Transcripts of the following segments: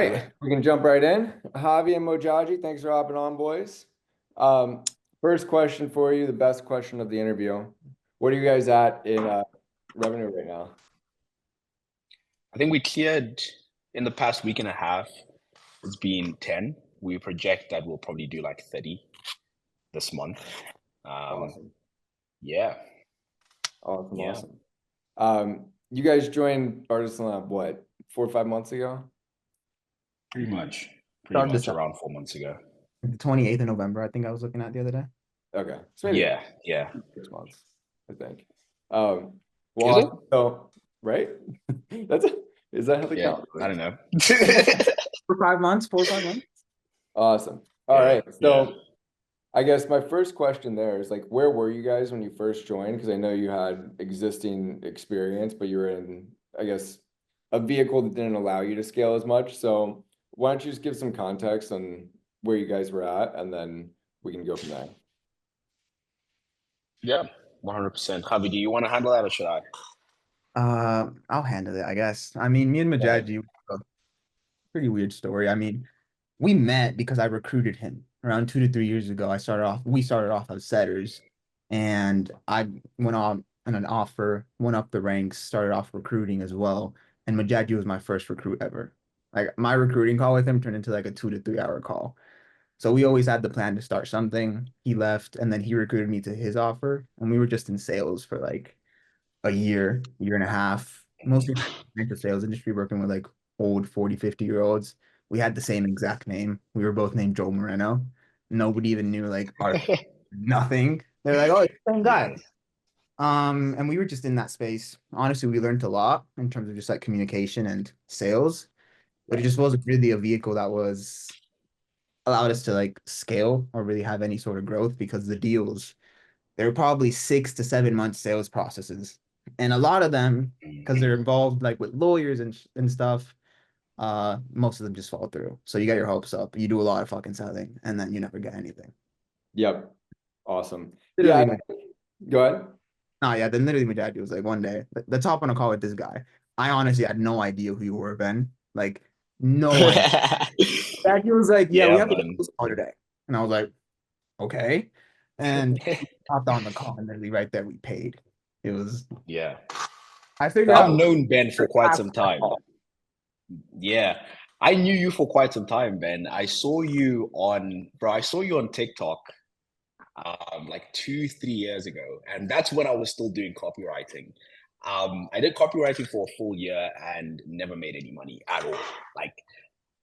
right, we can jump right in. Javi and Modjajdi, thanks for hopping on, boys. Um, First question for you, the best question of the interview. What are you guys at in revenue right now? I think we cleared in the past week and a half. It's been 10. We project that we'll probably do like 30 this month. Awesome, Yeah, awesome, yeah, awesome. You guys joined Artisan Lab, what, 4 or 5 months ago? pretty much. Pretty Started much this around 4 months ago. the 28th of November, I think I was looking at the other day. Okay, so maybe Yeah, yeah. 6 months, I think. Is it? Well, so right? That's it. Is that how the Yeah, count I works? don't know. For 5 months, 4 or 5 months. Awesome. All Yeah, right. yeah. So I guess my first question there is like, where were you guys when you first joined? Because I know you had existing experience, but you were in, I guess, a vehicle that didn't allow you to scale as much. So why don't you just give some context on where you guys were at, and then we can go from there. Yeah, 100%. Javi, do you want to handle that or should I? I'll handle it, I guess. I mean, me and Yeah. Modjajdi, a pretty weird story. I mean, we met because I recruited him around 2 to 3 years ago. We started off as setters, and I went on an offer, went up the ranks, started off recruiting as well. And Modjajdi was my first recruit ever. Like my recruiting call with him turned into like a 2 to 3 hour call. So we always had the plan to start something. He left, and then he recruited me to his offer, and we were just in sales for like a year and a half, mostly in the financial sales industry, working with like old 40, 50-year-olds. We had the same exact name. We were both named Joe Moreno. Nobody even knew like our nothing. They're like, oh, it's the same Yeah. guy. And we were just in that space. Honestly, we learned a lot in terms of just like communication and sales, but it just wasn't really a vehicle that was allowed us to like scale or really have any sort of growth because the deals, they were probably 6 to 7 month sales processes. And a lot of them, because they're involved like with lawyers and stuff, most of them just fall through. So you get your hopes up, you do a lot of fucking selling, and then you never get anything. Yep. Awesome. Yeah, Literally, go ahead. no, yeah, then literally my dad was like one day, let's hop on a call with this guy. I honestly had no idea who you were, Ben. Like, no idea. Dad, he was like, yeah, we Yeah, have a man. sales call today. And I was like, okay. And we hopped on the call and literally right there we paid. It was Yeah. I figured I've out known Ben for quite after some that time. call. Yeah. I knew you for quite some time, Ben. I saw you on TikTok like 2, 3 years ago. And that's when I was still doing copywriting. I did copywriting for a full year and never made any money at all. Like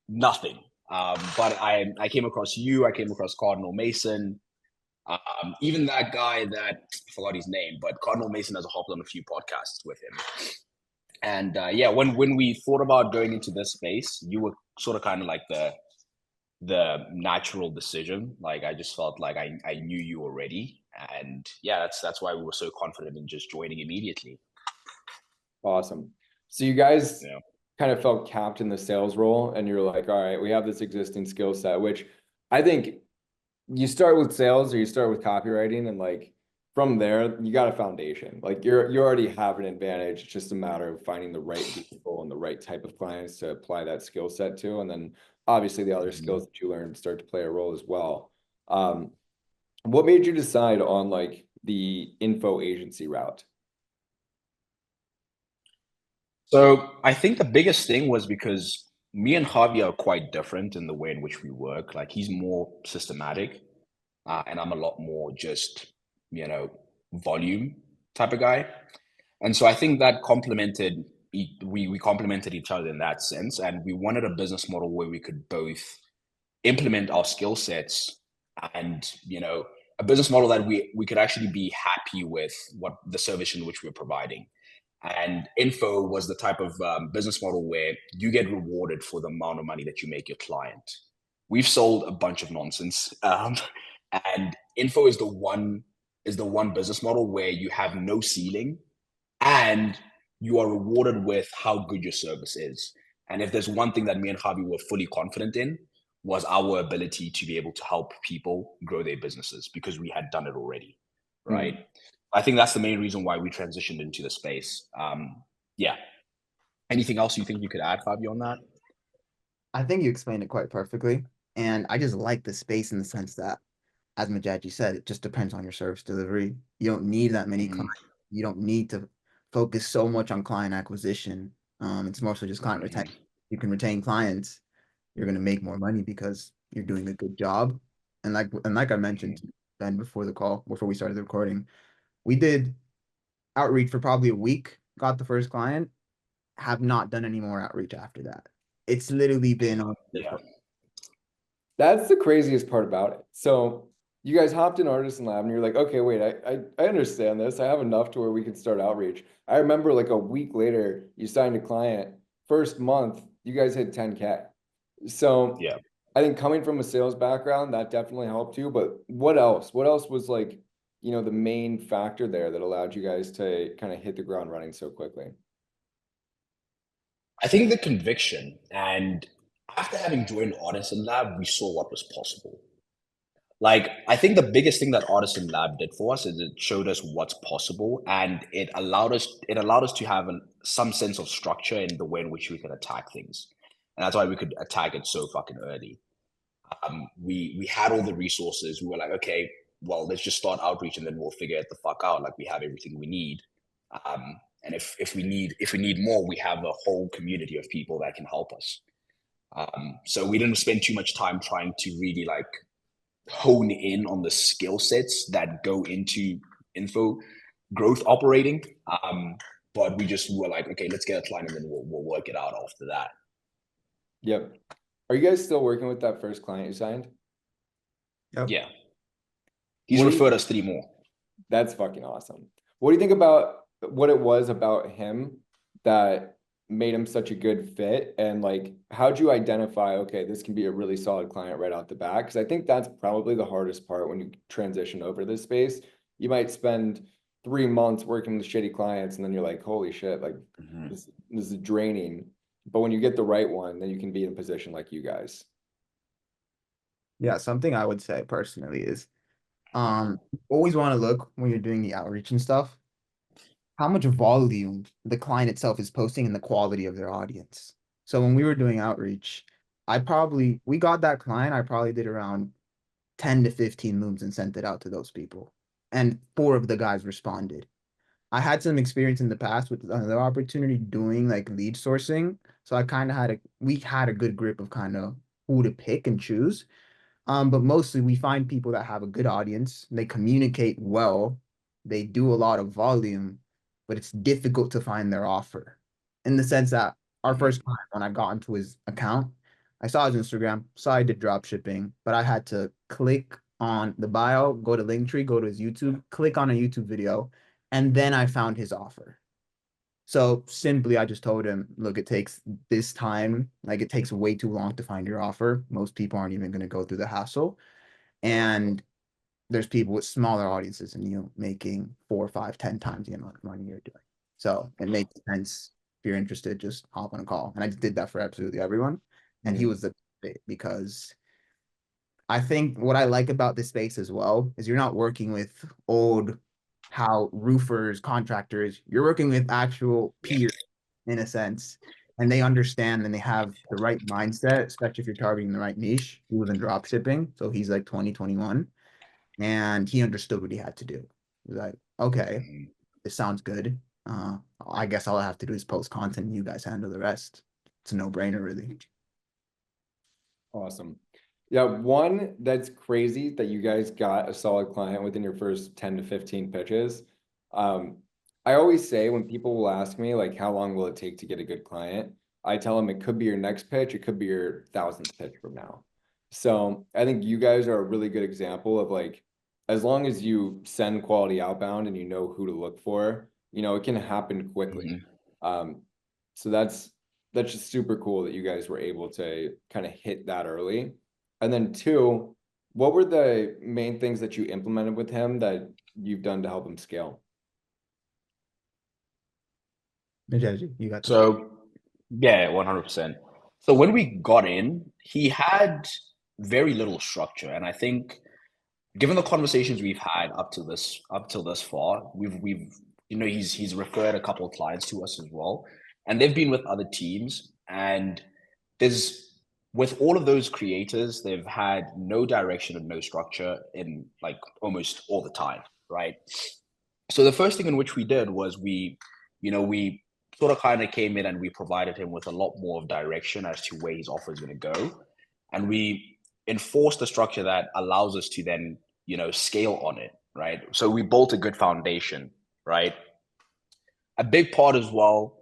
nothing. But I came across you, I came across Cardinal Mason, even that guy that I forgot his name, but Cardinal Mason has hopped on a few podcasts with him. And yeah, when we thought about going into this space, you were sort of kind of like the natural decision. Like I just felt like I knew you already, and yeah, that's why we were so confident in just joining immediately. Awesome. So you guys Yeah. kind of felt capped in the sales role, and you're like, all right, we have this existing skill set, which I think you start with sales or you start with copywriting, and like from there, you got a foundation. Like you already have an advantage. It's just a matter of finding the right people and the right type of clients to apply that skill set to. And then obviously the other Mhm. skills that you learn start to play a role as well. What made you decide on like the info agency route? So I think the biggest thing was because me and Javi are quite different in the way in which we work. Like he's more systematic, and I'm a lot more just volume type of guy. And so I think that we complemented each other in that sense, and we wanted a business model where we could both implement our skill sets and a business model that we could actually be happy with what the service in which we're providing. And info was the type of business model where you get rewarded for the amount of money that you make your client. We've sold a bunch of nonsense, and info is the one business model where you have no ceiling and you are rewarded with how good your service is. And if there's one thing that me and Javi were fully confident in, was our ability to be able to help people grow their businesses because we had done it already, right? Hmm. I think that's the main reason why we transitioned into the space. Yeah. Anything else you think you could add, Javi, on that? I think you explained it quite perfectly. And I just like the space in the sense that, as Modjajdi said, it just depends on your service delivery. You don't need that many Mhm, clients. You don't need to focus so much on client acquisition. It's mostly just client mhm. retention. You can retain clients, you're going to make more money because you're doing a good job. And like I mentioned Mhm. to Ben before the call, before we started the recording, we did outreach for probably a week, got the first client, have not done any more outreach after that. It's literally been on. Yeah. That's the craziest part about it. So you guys hopped in Artisan Lab and you're like, okay, wait, I understand this. I have enough to where we can start outreach. I remember like a week later, you signed a client. First month, you guys hit 10K. So Yeah. I think coming from a sales background, that definitely helped you. But what else? What else was like, the main factor there that allowed you guys to kind of hit the ground running so quickly? I think the conviction, and after having joined Artisan Lab, we saw what was possible. Like, I think the biggest thing that Artisan Lab did for us is it showed us what's possible, and it allowed us to have some sense of structure in the way in which we can attack things, and that's why we could attack it so fucking early. We had all the resources. We were like, okay, well, let's just start outreach, and then we'll figure it the fuck out. Like, we have everything we need. And if we need more, we have a whole community of people that can help us. So we didn't spend too much time trying to really like hone in on the skill sets that go into info growth operating. But we just were like, okay, let's get a client and then we'll work it out after that. Yep. Are you guys still working with that first client you signed? Yep. Yeah. He's What do you referred us 3 more. That's fucking awesome. What do you think about what it was about him that made him such a good fit? And like, how'd you identify, okay, this can be a really solid client right out the bat? Because I think that's probably the hardest part when you transition over this space. You might spend 3 months working with shitty clients, and then you're like, holy shit, like Mhm. this is draining. But when you get the right one, then you can be in a position like you guys. Yeah, something I would say personally is always want to look when you're doing the outreach and stuff, how much volume the client itself is posting and the quality of their audience. So when we were doing outreach, we got that client, I probably did around 10 to 15 moves and sent it out to those people. And four of the guys responded. I had some experience in the past with another opportunity doing like lead sourcing. So I kind of we had a good grip of kind of who to pick and choose. But mostly we find people that have a good audience, they communicate well, they do a lot of volume, but it's difficult to find their offer. In the sense that our Mhm. first client, when I got into his account, I saw his Instagram, saw I did drop shipping, but I had to click on the bio, go to Linktree, go to his YouTube, click on a YouTube video, and then I found his offer. So simply, I just told him, look, it takes this time. Like it takes way too long to find your offer. Most people aren't even going to go through the hassle. And there's people with smaller audiences and, making 4, 5, 10 times the amount of money you're doing. So it makes sense. If you're interested, just hop on a call. And I just did that for absolutely everyone. And he was the fit because I think what I like about this space as well is you're not working with old how roofers, contractors, you're working with actual Yeah. peers in a sense, and they understand and they have the right mindset, especially if you're targeting the right niche. He was in drop shipping, so he's like 2021, and he understood what he had to do. He was like, okay, Mhm. this sounds good. I guess all I have to do is post content and you guys handle the rest. It's a no-brainer, really. Awesome. Yeah, one that's crazy that you guys got a solid client within your first 10 to 15 pitches. Um, I always say when people will ask me, like, how long will it take to get a good client? I tell them it could be your next pitch, it could be your thousandth pitch from now. So I think you guys are a really good example of like, as long as you send quality outbound and you know who to look for, it can happen quickly. Mhm. Um, so that's just super cool that you guys were able to kind of hit that early. And then two, what were the main things that you implemented with him that you've done to help him scale? Najaji, you got the floor. So yeah, 100%. So when we got in, he had very little structure, and I think given the conversations we've had up till this far, we've he's referred a couple of clients to us as well, and they've been with other teams, and there's with all of those creators, they've had no direction and no structure in like almost all the time, right? So the first thing in which we did was we sort of kind of came in and we provided him with a lot more of direction as to where his offer is going to go. And we enforced a structure that allows us to then, scale on it, right? So we built a good foundation, right? A big part as well,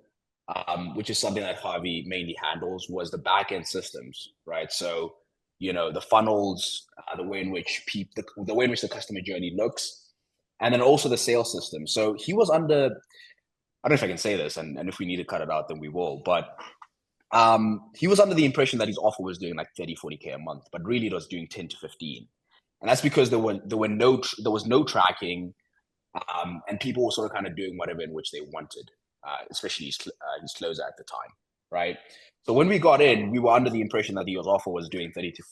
which is something that Harvey mainly handles, was the back end systems, right? So, the funnels, the way in which the way in which the customer journey looks, and then also the sales system. So he was under, I don't know if I can say this, and if we need to cut it out, then we will. But he was under the impression that his offer was doing like 30, 40K a month, but really it was doing 10 to 15. And that's because there was no tracking, and people were sort of kind of doing whatever in which they wanted, especially his closer at the time, right? So when we got in, we were under the impression that his offer was doing 30 to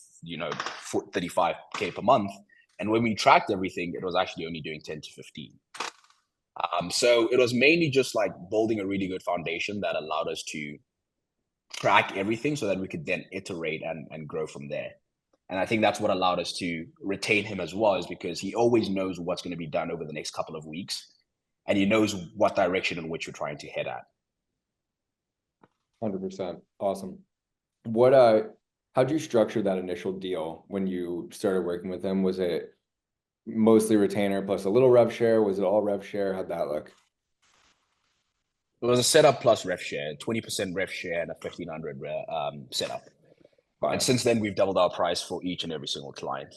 35K per month, and when we tracked everything, it was actually only doing 10 to 15. So it was mainly just like building a really good foundation that allowed us to track everything, so that we could then iterate and grow from there. And I think that's what allowed us to retain him as well, is because he always knows what's going to be done over the next couple of weeks, and he knows what direction in which we're trying to head at. 100%. Awesome. How'd you structure that initial deal when you started working with him? Was it mostly retainer plus a little rev share? Was it all rev share? How'd that look? It was a setup plus rev share, 20% rev share and a 1,500 setup. Fine. And since then, we've doubled our price for each and every single client.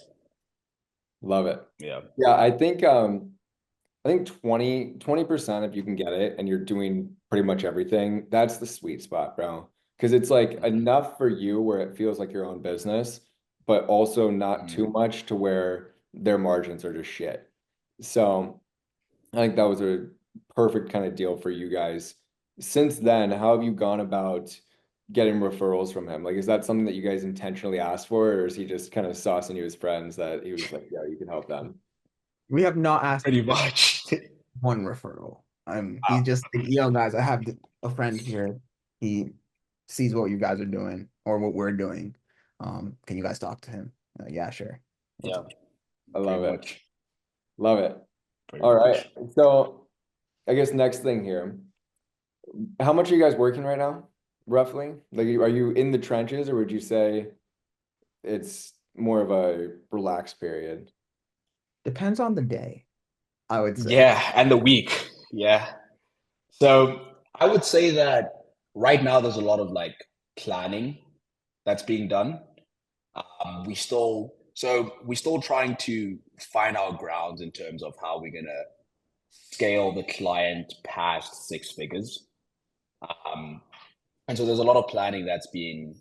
Love it. Yeah. Yeah, I think 20% if you can get it and you're doing pretty much everything, that's the sweet spot, bro. Because it's like enough for you where it feels like your own business, but also not too much to where their margins are just shit. So I think that was a perfect kind of deal for you guys. Since then, how have you gone about getting referrals from him? Like, is that something that you guys intentionally asked for, or is he just kind of saucing you his friends that he was like, yeah, you can help them? We have not asked Pretty much. one referral. He's just like, yo, guys, I have a friend here. He sees what you guys are doing or what we're doing. Can you guys talk to him? Yeah, sure. Yeah. I love it. Much. Love it. Pretty All right. much. So I guess next thing here, how much are you guys working right now, roughly? Like, are you in the trenches, or would you say it's more of a relaxed period? Depends on the day, I would say. Yeah, and the week. Yeah. So I would say that right now there's a lot of like planning that's being done. We're still trying to find our grounds in terms of how we're gonna scale the client past 6 figures. And so there's a lot of planning that's being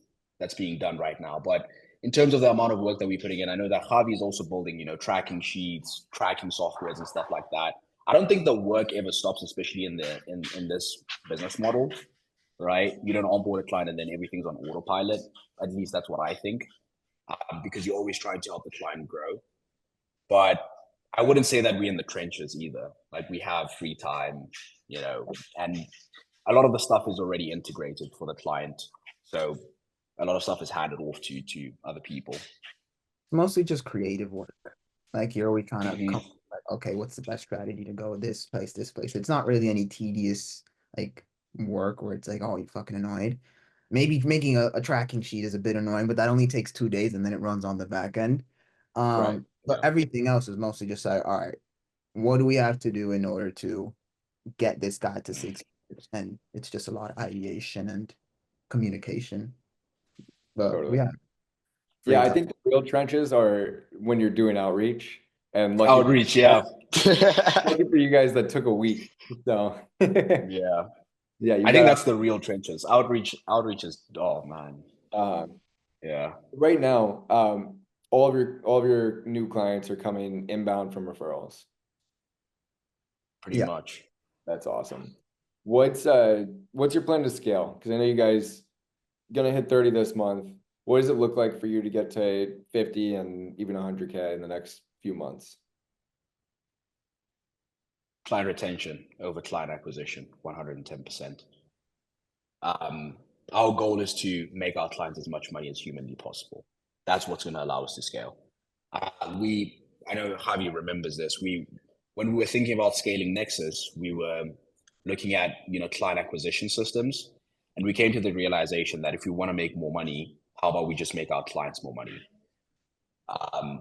done right now. But in terms of the amount of work that we're putting in, I know that Javi is also building, tracking sheets, tracking softwares and stuff like that. I don't think the work ever stops, especially in this business model, right? You don't onboard a client and then everything's on autopilot. At least that's what I think, because you're always trying to help the client grow. But I wouldn't say that we're in the trenches either. Like, we have free time, and a lot of the stuff is already integrated for the client. So a lot of stuff is handed off to other people. Mostly just creative work. Like, you're always trying to Mhm. come like, okay, what's the best strategy to go this place, this place? It's not really any tedious like work where it's like, oh, you're fucking annoyed. Maybe making a tracking sheet is a bit annoying, but that only takes 2 days and then it runs on the back end. Right. But Yeah. everything else is mostly just like, all right, what do we have to do in order to get this guy to 6 years? And it's just a lot of ideation and communication. But Totally. we have Yeah, free I time. think the real trenches are when you're doing outreach, and Outreach, yeah. lucky for you guys that took a week. So Yeah. yeah, you I think got that's the real trenches. Outreach is, oh man. Yeah. right now, all of your new clients are coming inbound from referrals. Pretty Yeah. much. That's awesome. What's your plan to scale? Because I know you guys gonna hit 30 this month. What does it look like for you to get to 50 and even 100K in the next few months? Client retention over client acquisition, 110%. our goal is to make our clients as much money as humanly possible. That's what's going to allow us to scale. I know Javi remembers this. When we were thinking about scaling Nexus, we were looking at, client acquisition systems, and we came to the realization that if we want to make more money, how about we just make our clients more money?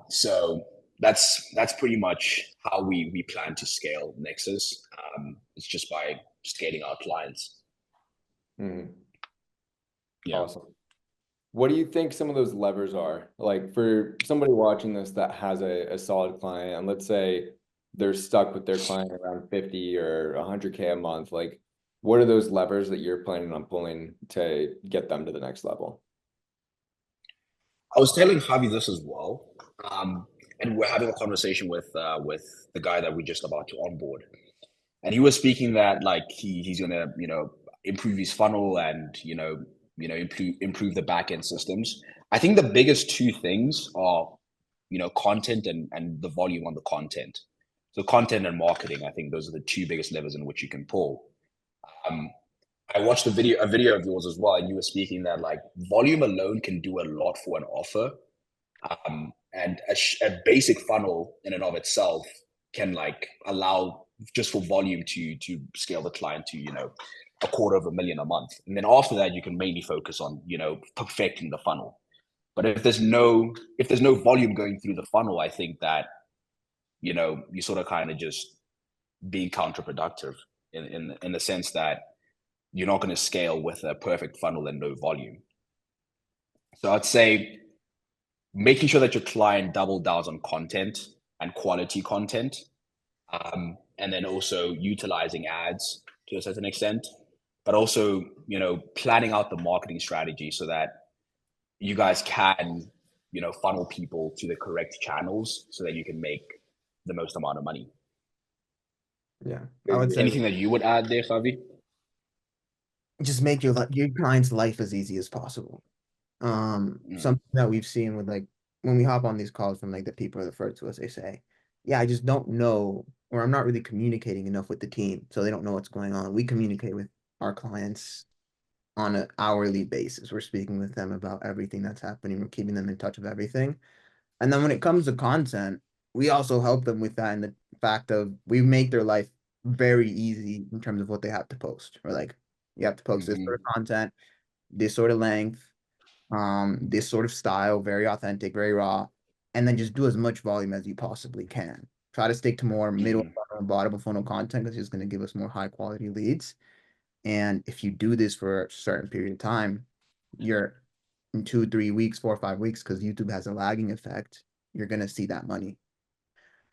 So that's pretty much how we plan to scale Nexus. It's just by scaling our clients. Mhm. Yeah. Awesome. What do you think some of those levers are? Like for somebody watching this that has a solid client, and let's say they're stuck with their client around 50 or 100K a month, like what are those levers that you're planning on pulling to get them to the next level? I was telling Javi this as well, and we're having a conversation with the guy that we're just about to onboard, and he was speaking that like he's gonna improve his funnel and improve the back end systems. I think the biggest two things are content and the volume on the content. So content and marketing, I think those are the two biggest levers in which you can pull. I watched a video of yours as well, and you were speaking that like volume alone can do a lot for an offer. And a basic funnel in and of itself can like allow just for volume to scale the client to $250,000 a month, and then after that you can mainly focus on perfecting the funnel. But if there's no volume going through the funnel, I think that you sort of kind of just being counterproductive in the sense that you're not going to scale with a perfect funnel and no volume. So I'd say making sure that your client double downs on content and quality content, and then also utilizing ads to a certain extent, but also planning out the marketing strategy so that you guys can funnel people to the correct channels so that you can make the most amount of money. Yeah, I would say Anything that you would add there, Javi? just make your client's life as easy as possible. Something that we've seen with like when we hop on these calls from like the people referred to us, they say, yeah, I just don't know, or I'm not really communicating enough with the team, so they don't know what's going on. We communicate with our clients on an hourly basis. We're speaking with them about everything that's happening. We're keeping them in touch of everything. And then when it comes to content, we also help them with that in the fact of we make their life very easy in terms of what they have to post. Or like you have to post this sort of content, this sort of length, this sort of style, very authentic, very raw, and then just do as much volume as you possibly can. Try to stick to more middle funnel and bottom funnel content because it's going to give us more high quality leads. And if you do this for a certain period of time, you're in 2, 3 weeks, 4 or 5 weeks, because YouTube has a lagging effect, you're gonna see that money.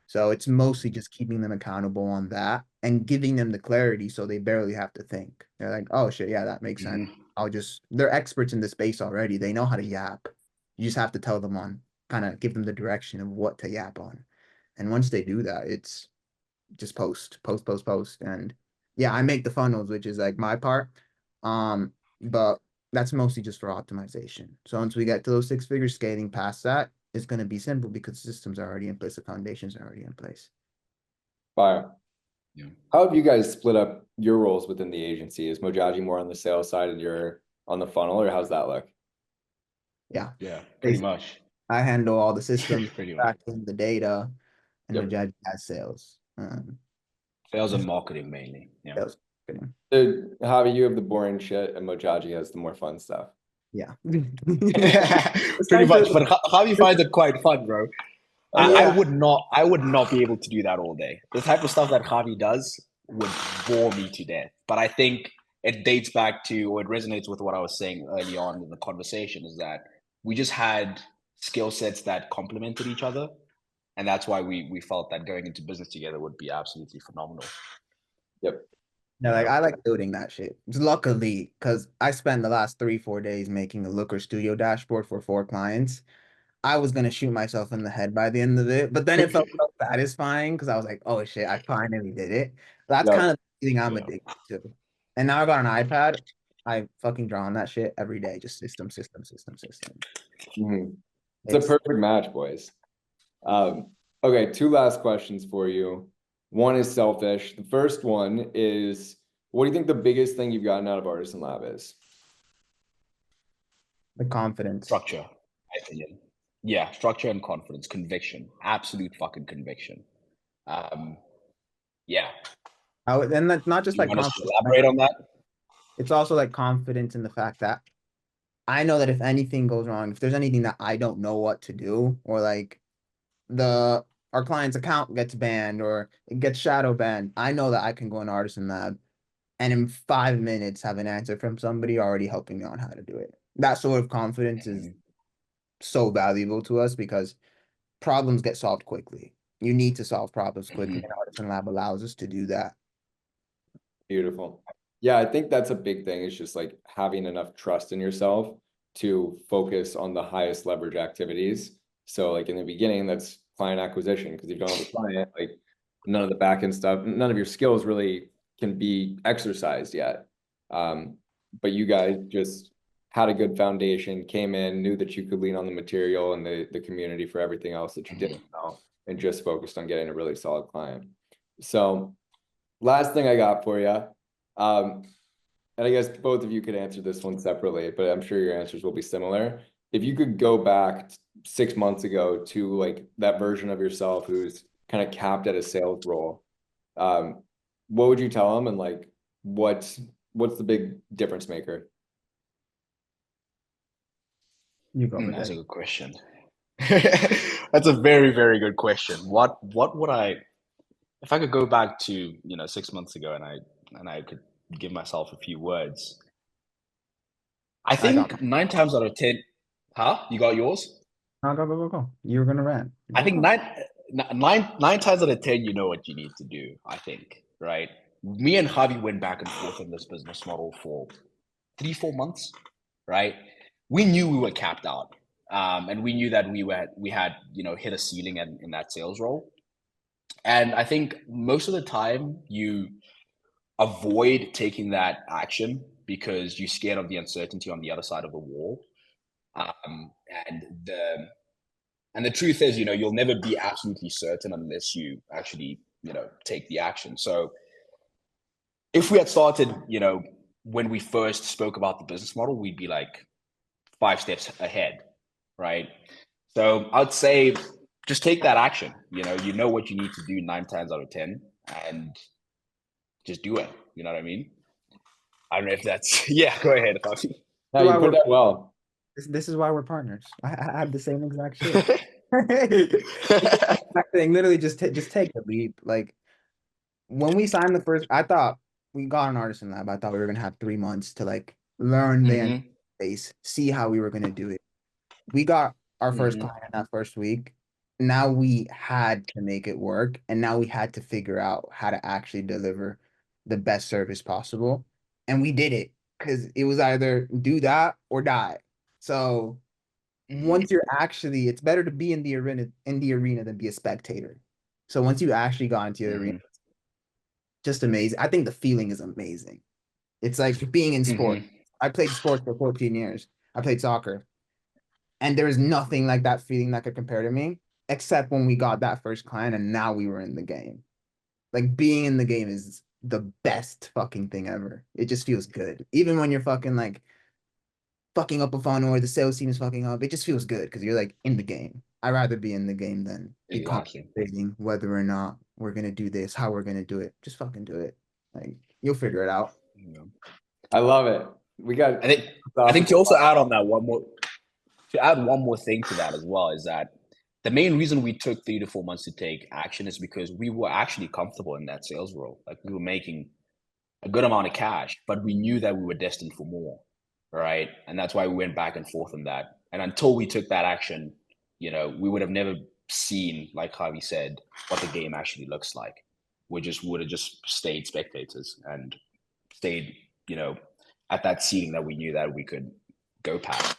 So it's mostly just keeping them accountable on that and giving them the clarity so they barely have to think. They're like, oh shit, yeah, that makes sense. They're experts in the space already. They know how to yap. You just have to tell them on, kind of give them the direction of what to yap on. And once they do that, it's just post. And yeah, I make the funnels, which is like my part. But that's mostly just for optimization. So once we get to those 6 figures, scaling past that is going to be simple because systems are already in place, the foundations are already in place. Fire. Yeah. How have you guys split up your roles within the agency? Is Modjajdi more on the sales side and you're on the funnel, or how's that look? Yeah, pretty much. I handle all the systems, Pretty much. tracking the data, and Yep. Modjajdi has sales. Sales and marketing mainly. Yeah. Sales. So, Javi, you have the boring shit, and Modjajdi has the more fun stuff. Yeah. Pretty much. But Javi finds it quite fun, bro. I would not be able to do that all day. The type of stuff that Javi does would bore me to death. But I think it dates back to, or it resonates with what I was saying early on in the conversation, is that we just had skill sets that complemented each other. And that's why we felt that going into business together would be absolutely phenomenal. Yep. No, like I like building that shit. Luckily, because I spent the last 3, 4 days making a Looker Studio dashboard for 4 clients. I was gonna shoot myself in the head by the end of it, but then it felt so satisfying because I was like, "Oh shit, I finally did it." That's Yep. kind of the thing I'm addicted to. And now I got an iPad. I fucking draw on that shit every day. Just system. Mm-hmm. It's a perfect match, boys. Okay, 2 last questions for you. One is selfish. The first one is, what do you think the biggest thing you've gotten out of Artisan Lab is? The confidence. Structure, my opinion. Yeah, structure and confidence, conviction, absolute fucking conviction. Yeah. And that's not just You like want us to confidence. elaborate on that? It's also like confidence in the fact that I know that if anything goes wrong, if there's anything that I don't know what to do, or like the our client's account gets banned or it gets shadow banned, I know that I can go in Artisan Lab and in 5 minutes have an answer from somebody already helping me on how to do it. That sort of confidence is Mhm. so valuable to us because problems get solved quickly. You need to solve problems quickly, Mhm. and Artisan Lab allows us to do that. Beautiful. Yeah, I think that's a big thing. It's just like having enough trust in yourself to focus on the highest leverage activities. So like in the beginning, that's client acquisition, because if you don't have a client, like none of the back end stuff, none of your skills really can be exercised yet. But you guys just had a good foundation, came in, knew that you could lean on the material and the community for everything else that you didn't know, and just focused on getting a really solid client. So last thing I got for you, and I guess both of you could answer this one separately, but I'm sure your answers will be similar. If you could go back 6 months ago to like that version of yourself who's kind of capped at a sales role, um, what would you tell them, and like what's the big difference maker? You go with That's a it. good question. That's a very, very good question. What would I, if I could go back to, 6 months ago and I could give myself a few words, I I got. think 9 times out of 10, huh? You got yours? No, go, go, go, go. You were gonna rant. I Go, think go. nine times out of 10, you know what you need to do, I think, right? Me and Javi went back and forth in this business model for 3, 4 months, right? We knew we were capped out. And we knew that we had, hit a ceiling in that sales role. And I think most of the time you avoid taking that action because you're scared of the uncertainty on the other side of the wall. Um, and the and the truth is, you'll never be absolutely certain unless you actually, take the action. So if we had started, when we first spoke about the business model, we'd be like 5 steps ahead, right? So I'd say just take that action. You know what you need to do 9 times out of 10, and just do it. You know what I mean? I don't know if that's yeah. Go ahead, Fafi. No, you put that well. This is why we're partners. I have the same exact shit. Exact thing. Literally, just take the leap. Like when we signed the first, I thought we got an Artisan Lab. I thought we were gonna have 3 months to like learn the Mm-hmm. base, see how we were gonna do it. We got our first Mm-hmm. client that first week. Now we had to make it work, and now we had to figure out how to actually deliver the best service possible. And we did it because it was either do that or die. So Mm-hmm. once you're actually, it's better to be in the arena than be a spectator. So once you actually got into the arena, Mm-hmm. just amazing. I think the feeling is amazing. It's like being in sport. Mm-hmm. I played sports for 14 years. I played soccer. And there is nothing like that feeling that could compare to me, except when we got that first client and now we were in the game. Like being in the game is the best fucking thing ever. It just feels good. Even when you're fucking like fucking up a funnel or the sales team is fucking up, it just feels good because you're like in the game. I'd rather be in the game than be Exactly. contemplating whether or not we're gonna do this, how we're gonna do it. Just fucking do it. Like you'll figure it out. Yeah. I love it. We got I think I think to also add on that one more to add one more thing to that as well is that the main reason we took 3 to 4 months to take action is because we were actually comfortable in that sales role. Like we were making a good amount of cash, but we knew that we were destined for more, right? And that's why we went back and forth on that. And until we took that action, we would have never seen, like Harvey said, what the game actually looks like. We just would have just stayed spectators and stayed, at that ceiling that we knew that we could go past.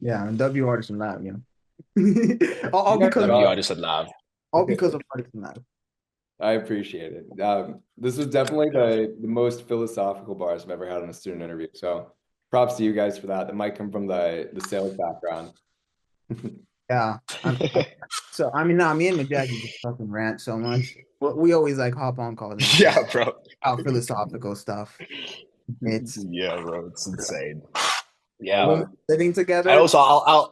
Yeah, and W Artisan Lab, you know. all you guys because W rock. Artisan Lab. all because of Artisan Lab. I appreciate it. This was definitely the most philosophical bars I've ever had on a student interview. So props to you guys for that. That might come from the sales background. Yeah. So I mean, nah, me and Modjajdi just fucking rant so much. We always like hop on calls and just Yeah, talk bro. about philosophical stuff. It's Yeah, bro. It's insane. Yeah. love it. living together. And also,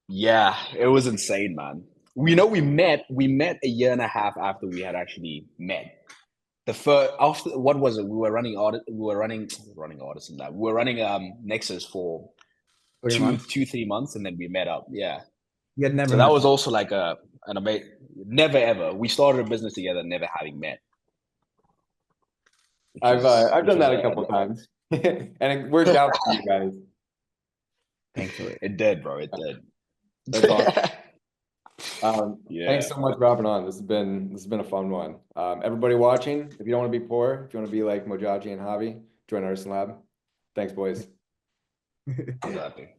yeah, it was insane, man. We know we met a year and a half after we had actually met. The first after what was it? We were running Artisan Lab. We were running Nexus for 3 months. 3 months, and then we met up. Yeah. You had never So that met. was also like an amazing. Never ever. We started a business together, never having met. I've done that a couple times, and it worked out for you guys. Thankfully. It did, bro. It did. That's awesome. Yeah. Thanks so much for hopping on. This has been a fun one. Everybody watching, if you don't want to be poor, if you want to be like Modjajdi and Javi, join Artisan Lab. Thanks, boys. Exactly.